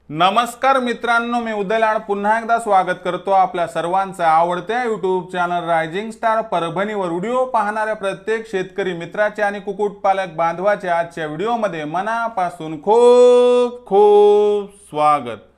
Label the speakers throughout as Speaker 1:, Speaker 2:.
Speaker 1: नमस्कार मित्रांनो, मी उदय लाड पुन्हा एकदा स्वागत करतो आपल्या सर्वांचा आवडत्या यूट्यूब चॅनल रायझिंग स्टार परभणीवर व्हिडिओ पाहणाऱ्या प्रत्येक शेतकरी मित्राचे आणि कुक्कुटपालक बांधवाचे आजच्या व्हिडिओमध्ये मनापासून खूप खूप स्वागत।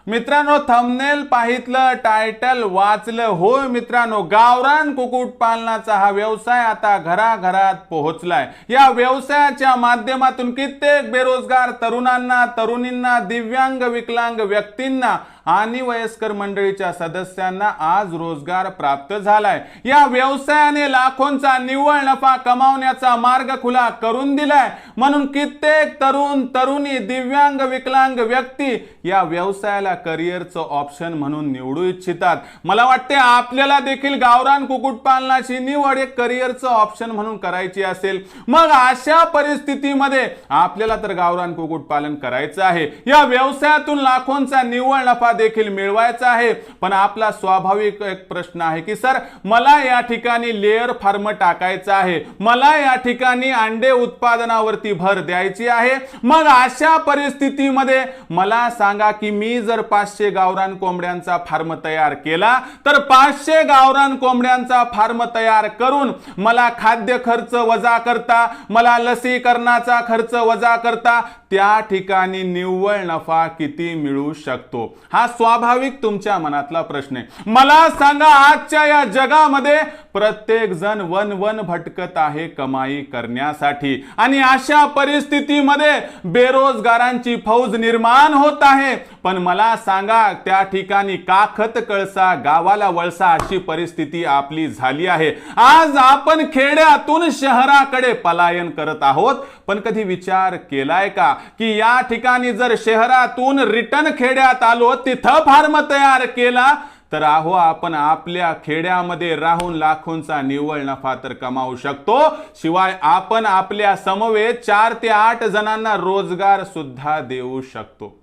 Speaker 1: मित्रांनो, थंबनेल पाहितलं, टायटल वाचलं, होय मित्रांनो, गावरान कुक्कुटपालनाचा हा व्यवसाय आता घराघरात पोहोचलाय। या व्यवसायाच्या माध्यमातून कित्येक बेरोजगार तरुणांना, तरुणींना, दिव्यांग विकलांग व्यक्तींना आणि वयस्कर मंडळीच्या सदस्यांना आज रोजगार प्राप्त झालाय। या व्यवसायाने लाखोंचा निव्वळ नफा कमावण्याचा मार्ग खुला करून दिलाय। म्हणून कित्येक तरुण, तरुणी, दिव्यांग विकलांग व्यक्ती या व्यवसायाला करिअरचं ऑप्शन म्हणून निवडू इच्छितात। मला वाटते आपल्याला देखील गावरान कुक्कुटपालनाची निवड एक करिअरचं ऑप्शन म्हणून करायची असेल, मग अशा परिस्थितीमध्ये आपल्याला तर गावरान कुक्कुटपालन करायचं आहे। या व्यवसायातून लाखोंचा निव्वळ नफा देखील मिळवायचा आहे। पण आपला स्वाभाविक एक प्रश्न आहे की सर, मला या ठिकाणी लेयर फार्म टाकायचा आहे, मला या ठिकाणी अंडे उत्पादनावरती भर द्यायची आहे। मग अशा परिस्थितीमध्ये मला सांगा की मी जर 500 गावरान कोंबड्यांचा फार्म तयार केला तर 500 गावरान कोंबड्यांचा फार्म तयार करून मला खाद्य खर्च वजा करता, मला लसीकरणाचा खर्च वजा करता त्या ठिकाणी निव्वळ नफा किती मिळू शकतो? हा स्वाभाविक तुमच्या मनातला प्रश्न आहे। मला सांगा, आजच्या या जगामध्ये प्रत्येक जण वन भटकत आहे कमाई करण्यासाठी, आणि अशा परिस्थितीमध्ये बेरोजगारांची फौज निर्माण होत आहे। पण मला सांगा, त्या ठिकाणी काखत कळसा गावाला वळसा अशी परिस्थिती आपली झाली आहे। आज आपण खेड्यातून शहराकडे पलायन करत आहोत, पण कधी विचार केलाय का की या ठिकाणी जर शहरातून रिटर्न खेड्यात आलो, तिथं फार्म तयार केला तर आपण आपल्या खेड्यामध्ये राहून लाखोंचा निव्वळ नफा तर कमावू शकतो। शिवाय आपण आपल्या समवेत 4 ते 8 जणांना रोजगार सुद्धा देऊ शकतो।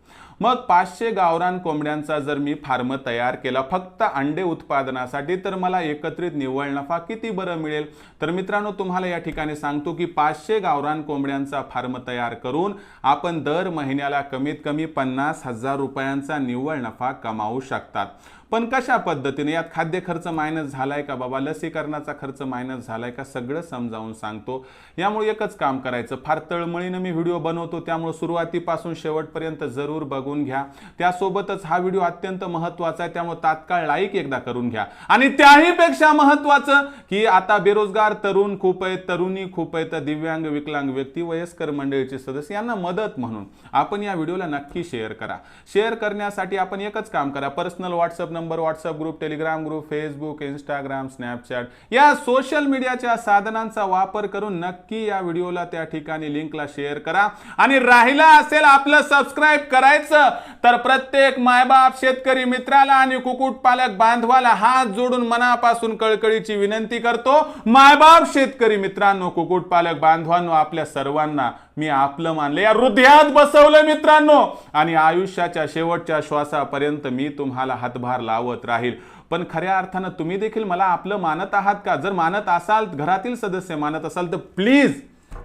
Speaker 1: मग 500 गावरान कोंबड्यांचा जर मी फार्म तयार केला फक्त अंडे उत्पादनासाठी, तर मला एकत्रित निव्वळ नफा किती बरं मिळेल? तर मित्रांनो, तुम्हाला या ठिकाणी सांगतो की 500 गावरान कोंबड्यांचा फार्म तयार करून आपण दर महिन्याला कमीत कमी 50,000 रुपयांचा निव्वळ नफा कमावू शकतात। पण कशा पद्धतीने? यात खाद्य खर्च मायनस झालाय का बाबा, लसीकरणाचा खर्च मायनस झालाय का, सगळं समजावून सांगतो। यामुळे एकच काम करायचं, फार तळमळीने मी व्हिडिओ बनवतो, त्यामुळे सुरुवातीपासून शेवटपर्यंत जरूर बघून घ्या। त्यासोबतच हा व्हिडिओ अत्यंत महत्त्वाचा आहे, त्यामुळे तात्काळ लाईक एकदा करून घ्या। आणि त्याही पेक्षा महत्त्वाचं की आता बेरोजगार तरुण खूप आहेत, तरुणी खूप आहेत, दिव्यांग विकलांग व्यक्ती, वयस्कर मंडळीचे सदस्य यांना मदत म्हणून आपण या व्हिडिओला नक्की शेअर करा। शेअर करण्यासाठी आपण एकच काम करा, personal WhatsApp number, WhatsApp group, Telegram group, Facebook, Instagram, Snapchat या सोशल मीडियाच्या साधनांचा वापर करून नक्की या व्हिडिओला त्या ठिकाणी लिंकला शेअर करा। आणि राहिला असेल आपलं सबस्क्राइब करायचं, तर प्रत्येक मायबाप शेतकरी मित्राला आणि कुक्कुटपालक बांधवाला हात जोडून मनापासून कळकळीची विनंती करतो। मायबाप शेतकरी मित्रांनो, कुक्कुटपालक बांधवांनो, आपल्या सर्वांना मी आपलं मानले, या हृदयात बसवलं मित्रांनो, आणि आयुष्याच्या शेवटच्या श्वासापर्यंत मी तुम्हाला हातभार लावत राहील। पण खऱ्या अर्थानं तुम्ही देखील मला आपलं मानत आहात का? जर मानत असाल, घरातील सदस्य मानत असाल, तर प्लीज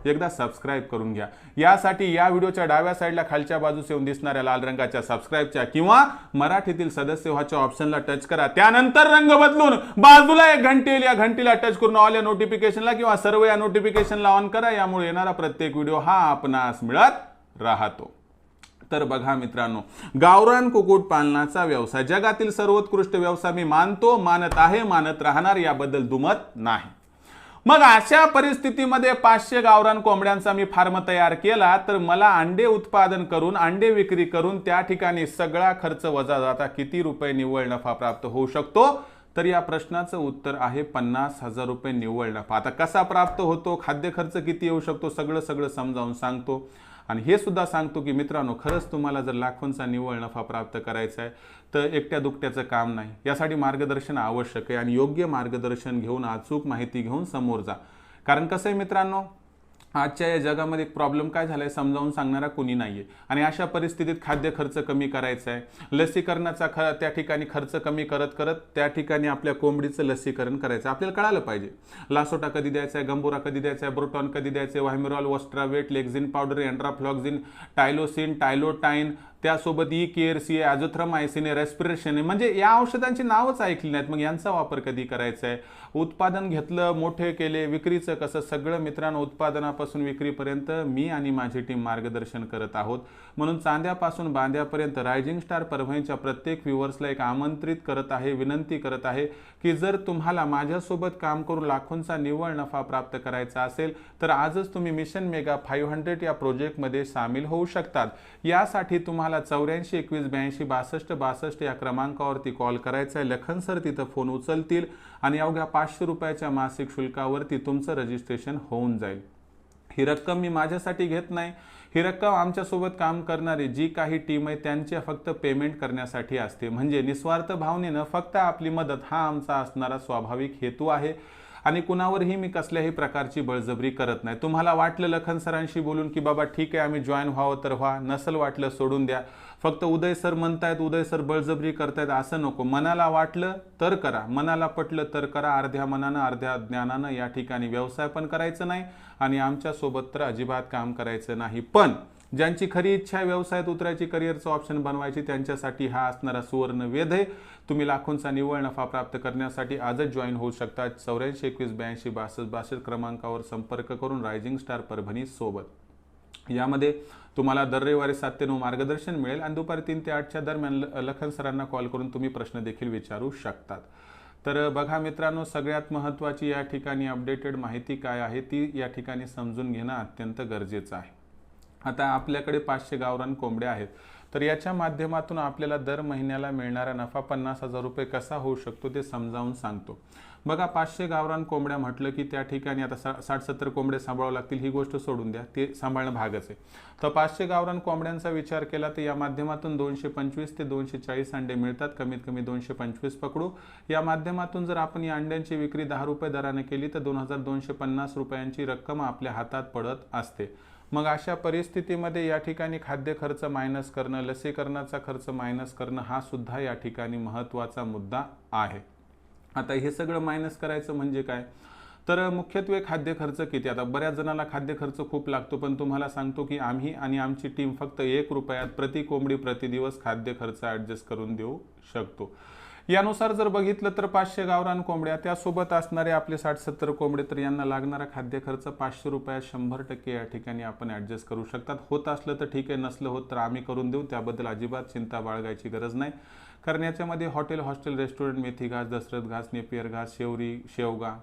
Speaker 1: एकदा सबस्क्राइब करून घ्या। यासाठी या व्हिडिओच्या डाव्या साईडला खालच्या बाजूस येऊन दिसणाऱ्या लाल रंगाच्या सबस्क्राइबच्या किंवा मराठीतील सदस्य व्हाच्या ऑप्शनला टच करा। त्यानंतर रंग बदलून बाजूला एक घंटी येईल, या घंटीला टच करून ऑल या नोटिफिकेशनला किंवा सर्व या नोटिफिकेशनला ऑन करा। यामुळे येणारा प्रत्येक व्हिडिओ हा आपणास मिळत राहतो। तर बघा मित्रांनो, गावरान कुक्कुटपालनाचा व्यवसाय जगातील सर्वोत्कृष्ट व्यवसाय मी मानतो, मानत आहे, मानत राहणार, याबद्दल दुमत नाही। मग अशा परिस्थितीमध्ये 500 गावरान कोंबड्यांचा मी फार्म तयार केला तर मला अंडे उत्पादन करून, अंडे विक्री करून त्या ठिकाणी सगळा खर्च वजा जाता किती रुपये निव्वळ नफा प्राप्त होऊ शकतो? तर या प्रश्नाचं उत्तर आहे 50,000 रुपये निव्वळ नफा। आता कसा प्राप्त होतो, खाद्य खर्च किती येऊ शकतो, सगळं समजावून सांगतो। आणि हे सुद्धा सांगतो की मित्रांनो, खरंच तुम्हाला जर लाखोंचा निव्वळ नफा प्राप्त करायचा आहे तर एकट्या दुकट्याचं काम नाही, यासाठी मार्गदर्शन आवश्यक आहे। आणि योग्य मार्गदर्शन घेऊन, अचूक माहिती घेऊन समोर जा। कारण कसं आहे मित्रांनो, आजच्या या जगामध्ये प्रॉब्लेम काय झालाय समजावून सांगणारा कोणी नाहीये। आणि अशा परिस्थितीत खाद्य खर्च कमी करायचा आहे, लसीकरणाचा त्या ठिकाणी खर्च कमी करत करत त्या ठिकाणी आपल्या कोंबडीचं लसीकरण करायचं आपल्याला कळालं पाहिजे। लासोटा कधी द्यायचा आहे, गंबुरा कधी द्यायचा आहे, ब्रोटॉन कधी द्यायचे, व्हायमिरॉल, वस्ट्रावेट, लेक्झिन पावडर, एंड्राफ्लॉक्झिन, टायलोसिन, टायलोटाइन, त्यासोबत ई केअर सी आहे, ॲझोथ्रामायसिन आहे, रेस्पिरेशन आहे, म्हणजे या औषधांची नावच ऐकली नाहीत. मग यांचा वापर कधी करायचा आहे? उत्पादन घेतलं, मोठे केले, विक्रीचं कसं, सगळं मित्रांनो उत्पादनापासून विक्रीपर्यंत मी आणि माझी टीम मार्गदर्शन करत आहोत. म्हणून चांद्यापासून बांद्यापर्यंत रायझिंग स्टार परभणीच्या प्रत्येक व्ह्यूअर्सला एक आमंत्रित करत आहे, विनंती करत आहे की जर तुम्हाला माझ्यासोबत काम करून लाखोंचा निव्वळ नफा प्राप्त करायचा असेल तर आजच तुम्ही मिशन मेगा 500 या प्रोजेक्टमध्ये सामील होऊ शकतात. यासाठी तुम्हाला 84 21 82 62 62 या क्रमांकावरती कॉल करायचा आहे. लखन सर तिथं फोन उचलतील आणि अवघ्या 500 रुपयाच्या मासिक शुल्कावरती तुमचं रजिस्ट्रेशन होऊन जाईल. ही रक्कम मी माझ्यासाठी घेत नाही, ही रक्कम आमच्यासोबत काम करणारी जी काही टीम आहे त्यांच्या फक्त पेमेंट करण्यासाठी असते. म्हणजे निस्वार्थ भावनेनं फक्त आपली मदत हा आमचा असणारा स्वाभाविक हेतू आहे आणि कुणावरही मी कसल्याही प्रकारची बळजबरी करत नाही. तुम्हाला वाटलं लखन सरांशी बोलून की बाबा ठीक आहे आम्ही जॉईन व्हावं तर व्हा, नसल वाटलं सोडून द्या, फक्त उदय सर म्हणतायत, उदय सर बळजबरी करतायत असं नको. मनाला वाटलं तर करा, मनाला पटलं तर करा. अर्ध्या मनानं अर्ध्या ज्ञानानं या ठिकाणी व्यवसाय पण करायचं नाही आणि आमच्यासोबत तर अजिबात काम करायचं नाही. पण ज्यांची खरी इच्छा आहे व्यवसायात उतरायची, करिअरचं ऑप्शन बनवायची, त्यांच्यासाठी हा असणारा सुवर्ण वेध आहे. तुम्ही लाखोंचा निव्वळ नफा प्राप्त करण्यासाठी आजच जॉईन होऊ शकता. 84 21 82 62 62 क्रमांकावर संपर्क करून रायझिंग स्टार परभणी सोबत. यामध्ये तुम्हाला दर रविवारी 7 ते 9 मार्गदर्शन मिळेल आणि दुपारी 3 ते 8च्या दरम्यान लखन सरांना कॉल करून तुम्ही प्रश्न देखील विचारू शकतात. तर बघा मित्रांनो, सगळ्यात महत्त्वाची या ठिकाणी अपडेटेड माहिती काय आहे ती या ठिकाणी समजून घेणं अत्यंत गरजेचं आहे. आता आपल्याकडे 500 गावरान कोंबड्या आहेत, तर याच्या माध्यमातून आपल्याला दर महिन्याला मिळणारा नफा 50,000 रुपये कसा होऊ शकतो ते समजावून सांगतो. बघा 500 गावरान कोंबड्या म्हटलं की त्या ठिकाणी आता 60-70 कोंबडे सांभाळावं लागतील, ही गोष्ट सोडून द्या, ते सांभाळणं भागच आहे. तर 500 गावरान कोंबड्यांचा विचार केला तर या माध्यमातून 225 ते 240 अंडे मिळतात, कमीत कमी 225 पकडू. या माध्यमातून जर आपण या अंड्यांची विक्री 10 रुपये दराने केली तर 2250 रुपयांची रक्कम आपल्या हातात पडत असते. मग अशा परिस्थितीमध्ये या ठिकाणी खाद्य खर्च मायनस करणं, लसीकरणाचा खर्च मायनस करणं हा सुद्धा या ठिकाणी महत्त्वाचा मुद्दा आहे. आता हे सगळं मायनस करायचं म्हणजे काय, तर मुख्यत्वे खाद्य खर्च किती. आता बऱ्याच जणांना खाद्य खर्च खूप लागतो, पण तुम्हाला सांगतो की आम्ही आणि आमची टीम फक्त 1 रुपयात प्रति कोंबडी प्रति दिवस खाद्य खर्च ॲडजस्ट करून देऊ शकतो. यानुसार जर बघितलं तर 500 गावरान कोंबड्या त्यासोबत असणारे आपले 60-70 कोंबडे, तर यांना लागणारा खाद्य खर्च 500 रुपयात 100% या ठिकाणी आपण ॲडजस्ट करू शकतात. होत असलं तर ठीक आहे, नसलं होत तर आम्ही करून देऊ, त्याबद्दल अजिबात चिंता बाळगायची गरज नाही. कारण याच्यामध्ये हॉटेल, हॉस्टेल, रेस्टॉरंट, मेथी घास, दशरथ घास, नेपियर घास, शेवरी, शेवगा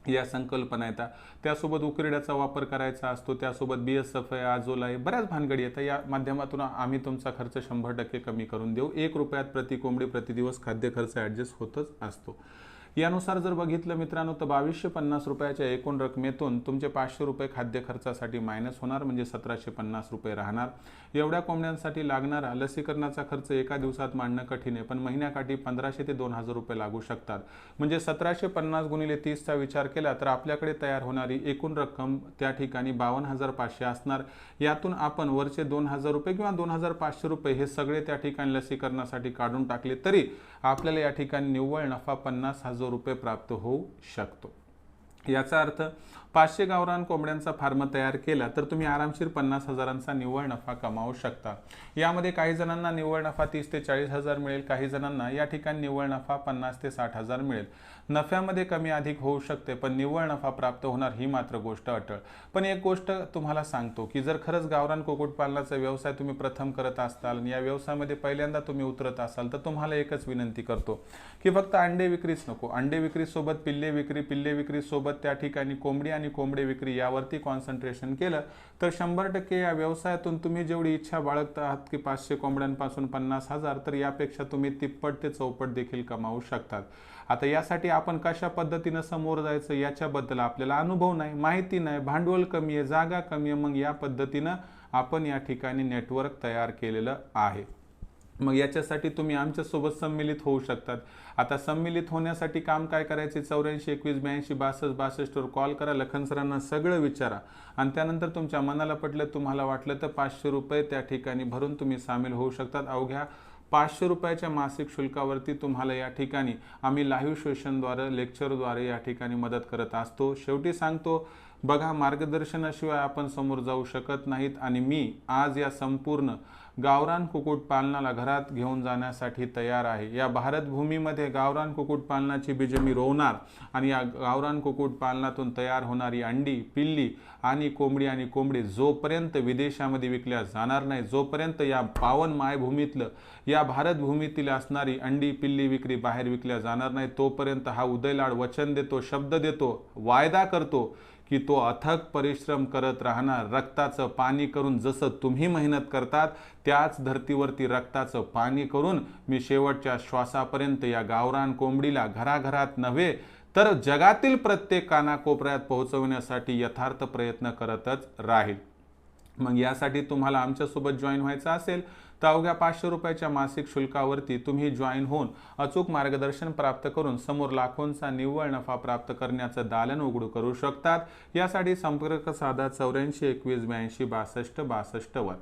Speaker 1: या संकल्पना येतात. त्यासोबत उकिरड्याचा वापर करायचा असतो, त्यासोबत BSF आहे, आजोला आहे, बऱ्याच भानगडी येतात. या माध्यमातून आम्ही तुमचा खर्च 100% कमी करून देऊ. 1 रुपयात प्रति कोंबडी प्रति दिवस खाद्य खर्च ॲडजस्ट होतच असतो. यानुसार जर बघितलं मित्रांनो तर 2250 रुपयाच्या एकूण रकमेतून तुमचे 500 रुपये खाद्य खर्चासाठी मायनस होणार, म्हणजे 1750 रुपये राहणार. एवढ्या कोंबड्यांसाठी लागणारा लसीकरणाचा खर्च एका दिवसात मांडणं कठीण आहे, पण महिन्याकाठी 1500 ते 2000 रुपये लागू शकतात. म्हणजे 1750 गुणिले 30चा विचार केला तर आपल्याकडे तयार होणारी एकूण रक्कम त्या ठिकाणी 52,500 असणार. यातून आपण वरचे 2000 रुपये किंवा 2500 रुपये हे सगळे त्या ठिकाणी लसीकरणासाठी काढून टाकले तरी आपल्याला या ठिकाणी निव्वळ नफा 50,000 रुपये प्राप्त होऊ शकतो. याचा अर्थ 500 गावरान कोंबड्यांचा फार्म तयार केला तर तुम्ही आरामशीर 50,000चा निव्वळ नफा कमावू शकता. यामध्ये काही जणांना निव्वळ नफा 30 ते 40,000 मिळेल, काही जणांना या ठिकाणी निव्वळ नफा 50 ते 60,000 मिळेल. नफ्यामध्ये कमी अधिक होऊ शकते, पण निव्वळ नफा प्राप्त होणार ही मात्र गोष्ट अटळ. पण एक गोष्ट तुम्हाला सांगतो की जर खरंच गावरान कुक्कुटपालनाचा व्यवसाय तुम्ही प्रथम करत असाल आणि या व्यवसायामध्ये पहिल्यांदा तुम्ही उतरत असाल तर तुम्हाला एकच विनंती करतो की फक्त अंडे विक्रीच नको, अंडे विक्रीसोबत पिल्ले विक्री, पिल्ले विक्रीसोबत त्या ठिकाणी कोंबडी आणि कोंबडे विक्री यावरती कॉन्सन्ट्रेशन केलं तर 100% या व्यवसायातून तुम्ही जेवढी इच्छा बाळगत आहात की 500 कोंबड्यांपासून 50,000, तर यापेक्षा तुम्ही तिप्पट ते चौपट देखील कमावू शकतात. आता यासाठी आपण कशा पद्धतीनं समोर जायचं याच्याबद्दल आपल्याला अनुभव नाही, माहिती नाही, भांडवल कमी आहे, जागा कमी आहे. मग या पद्धतीनं आपण या ठिकाणी नेटवर्क तयार केलेलं आहे. मग याच्यासाठी तुम्ही आमच्यासोबत सम्मिलित होऊ शकतात. आता सम्मिलित होण्यासाठी काम काय करायचे, 84 21 82 62 62 वर कॉल करा, लखन सरांना सगळं विचारा आणि त्यानंतर तुमच्या मनाला पटलं, तुम्हाला वाटलं तर 500 रुपये त्या ठिकाणी भरून तुम्ही सामील होऊ शकतात. अवघ्या 500 रुपयाच्या मासिक शुल्कावरती तुम्हाला या ठिकाणी आम्ही लाईव्ह सेशनद्वारे, लेक्चरद्वारे या ठिकाणी मदत करत असतो. शेवटी सांगतो, बघा, मार्गदर्शनाशिवाय आपण समोर जाऊ शकत नाहीत आणि मी आज या संपूर्ण गावरान कुक्कुटपालनाला घरात घेऊन जाण्यासाठी तयार आहे। या भारत भूमीमध्ये गावरान कुक्कुटपालनाची बीजे मी रोवणार आणि या गावरान कुक्कुटपालनातून तयार होणारी अंडी, पिल्ली आणि कोंबडी जोपर्यंत विदेशामध्ये विकल्या जाणार नाही, जोपर्यंत या पावन मायभूमीतलं या भारत भूमीतील असणारी अंडी, पिल्ली विक्री बाहेर विकल्या जाणार नाही, तोपर्यंत हा उदयलाड वचन देतो, शब्द देतो, वायदा करतो की तो अथक परिश्रम करत राहणार। रक्ताचं पाणी करून जसं तुम्ही मेहनत करतात त्याच धर्तीवरती रक्ताचं पाणी करून मी शेवटच्या श्वासापर्यंत या गावरान कोंबडीला घराघरात नव्हे तर जगातील प्रत्येक कानाकोपऱ्यात पोहोचवण्यासाठी यथार्थ प्रयत्न करतच राहील। मग यासाठी तुम्हाला आमच्यासोबत जॉईन व्हायचं असेल तर अवघ्या 500 रुपयाच्या मासिक शुल्कावरती तुम्ही जॉईन होऊन अचूक मार्गदर्शन प्राप्त करून समोर लाखोंचा निव्वळ नफा प्राप्त करण्याचं दालन उघडू करू शकतात। यासाठी संपर्क साधा 84 21 82 62 62 वर।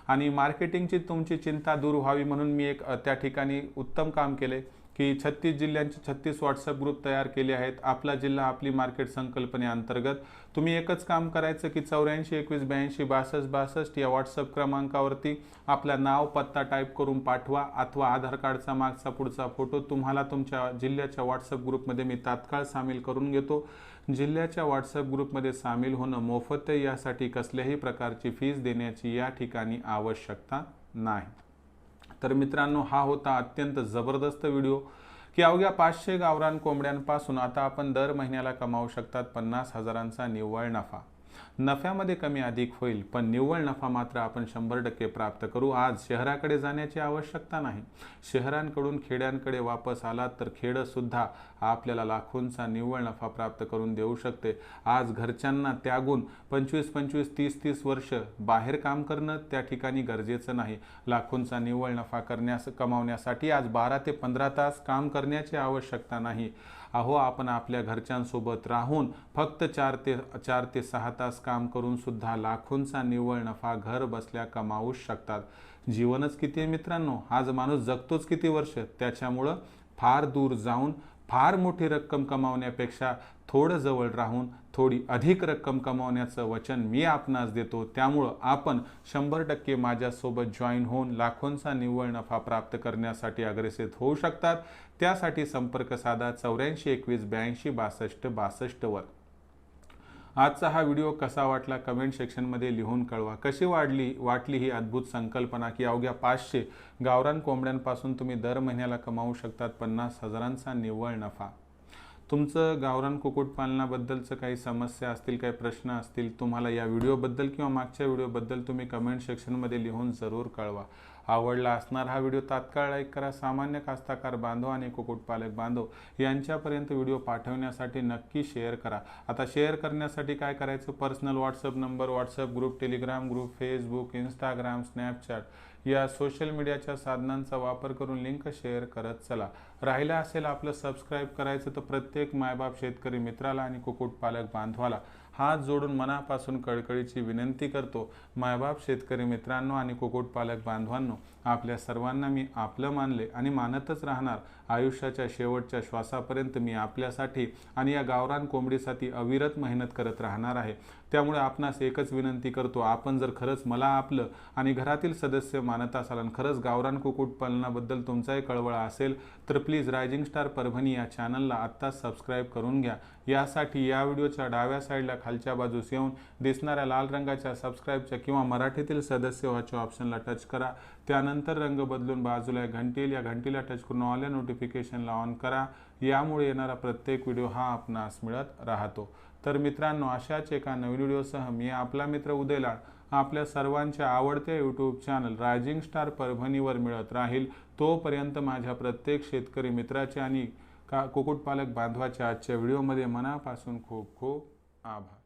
Speaker 1: आणि मार्केटिंगची तुमची चिंता दूर व्हावी म्हणून मी एक त्या ठिकाणी उत्तम काम केले की 36 जिल्ह्यांचे 36 व्हॉट्सअप ग्रुप तयार केले आहेत। आपला जिल्हा आपली मार्केट संकल्पनेअंतर्गत तुम्ही एकच काम करायचं की 84 21 82 62 62 या व्हॉट्सअप क्रमांकावरती आपलं नाव, पत्ता टाईप करून पाठवा अथवा आधार कार्डचा मागचा पुढचा फोटो तुम्हाला तुमच्या जिल्ह्याच्या व्हॉट्सअप ग्रुपमध्ये मी तात्काळ सामील करून घेतो। जिल्ह्याच्या व्हॉट्सअप ग्रुपमध्ये सामील होणं मोफत आहे, यासाठी कसल्याही प्रकारची फीस देण्याची या ठिकाणी आवश्यकता नाही। तर मित्रांनो, हा होता अत्यंत जबरदस्त व्हिडिओ की अवघ्या 500 गावरान कोंबड्यांपासून आता आपण दर महिन्याला कमावू शकतात 50,000चा निव्वळ नफा। नफ्यामध्ये कमी अधिक होईल पण निव्वळ नफा मात्र आपण 100% प्राप्त करू। आज शहराकडे जाण्याची आवश्यकता नाही, शहरांकडून खेड्यांकडे वापस आलात तर खेडं सुद्धा आपल्याला लाखोंचा निव्वळ नफा प्राप्त करून देऊ शकते। आज घरच्यांना त्यागून 25 25 30 30 वर्ष बाहेर काम करणं त्या ठिकाणी गरजेचं नाही। लाखोंचा निव्वळ नफा कमावण्यासाठी आज 12 ते 15 तास काम करण्याची आवश्यकता नाही। अहो, आपण आपल्या घरच्यांसोबत राहून फक्त 4 ते 6 तास काम करून सुद्धा लाखोंचा निव्वळ नफा घर बसल्या कमावू शकतात। जीवनच किती आहे मित्रांनो, आज माणूस जगतोच किती वर्ष, त्याच्यामुळं फार दूर जाऊन फार मोठी रक्कम कमावण्यापेक्षा थोडं जवळ राहून थोडी अधिक रक्कम कमावण्याचं वचन मी आपणास देतो। त्यामुळं आपण 100% माझ्यासोबत जॉईन होऊन लाखोंचा निव्वळ नफा प्राप्त करण्यासाठी अग्रेसर होऊ शकतात। त्यासाठी संपर्क साधा 84 21 82 62 62 वर। आजचा हा व्हिडिओ कसा वाटला कमेंट सेक्शनमध्ये लिहून कळवा। कशी वाटली ही अद्भुत संकल्पना की अवघ्या 500 गावरान कोंबड्यांपासून तुम्ही दर महिन्याला कमावू शकतात 50,000चा निव्वळ नफा। तुमचं गावरान कुक्कुटपालनाबद्दलचं काही समस्या असतील, काही प्रश्न असतील, तुम्हाला या व्हिडिओबद्दल किंवा मागच्या व्हिडिओबद्दल तुम्ही कमेंट सेक्शनमध्ये लिहून जरूर कळवा। आवडला असणार हा व्हिडिओ तात्काळ लाईक करा। सामान्य कास्तकार बांधव आणि कुक्कुटपालक बांधव यांच्यापर्यंत व्हिडिओ पाठवण्यासाठी नक्की शेअर करा। आता शेअर करण्यासाठी काय करायचं, personal WhatsApp number, WhatsApp group, Telegram group, Facebook, Instagram, Snapchat या सोशल मीडियाच्या साधनांचा वापर करून लिंक शेअर करत चला। राहिला असेल आपलं सबस्क्राईब करायचं तर प्रत्येक मायबाप शेतकरी मित्राला आणि कुक्कुटपालक बांधवाला हात जोडून मनापासून कळकळीची विनंती करतो। मायबाप शेतकरी मित्रांनो आणि कुक्कुटपालक बांधवांनो, आपल्या सर्वांना मी आपलं मानले आणि मानतच राहणार। आयुष्याच्या शेवटच्या श्वासापर्यंत मी आपल्यासाठी आणि या गावरान कोंबडीसाठी अविरत मेहनत करत राहणार आहे। त्यामुळे आपणास एकच विनंती करतो, आपण जर खरंच मला आपलं आणि घरातील सदस्य मानत असाल आणि खरंच गावरान कुक्कुटपालनाबद्दल तुमचाही कळवळा असेल तर प्लीज रायझिंग स्टार परभणी या चॅनलला आत्ताच सबस्क्राईब करून घ्या। यासाठी या व्हिडिओच्या डाव्या साईडला खालच्या बाजूस येऊन दिसणाऱ्या लाल रंगाच्या सबस्क्राईबच्या किंवा मराठीतील सदस्य व्हायच्या ऑप्शनला टच करा। त्यानंतर रंग बदलून बाजूला घंटी या घंटीला टच करून ऑल या नोटिफिकेशनला ऑन करा। यामुळे येणारा प्रत्येक व्हिडिओ हा आपणास मिळत राहतो। तर मित्रांनो, अशाच एका नवीन व्हिडिओसह मी आपला मित्र उदयलाड आपल्या सर्वांच्या आवडत्या यूट्यूब चॅनल रायझिंग स्टार परभणीवर मिळत राहील। तोपर्यंत माझ्या प्रत्येक शेतकरी मित्राचे आणि कुक्कुटपालक बांधवाच्या आजच्या व्हिडिओमध्ये मनापासून खूप खूप आभार।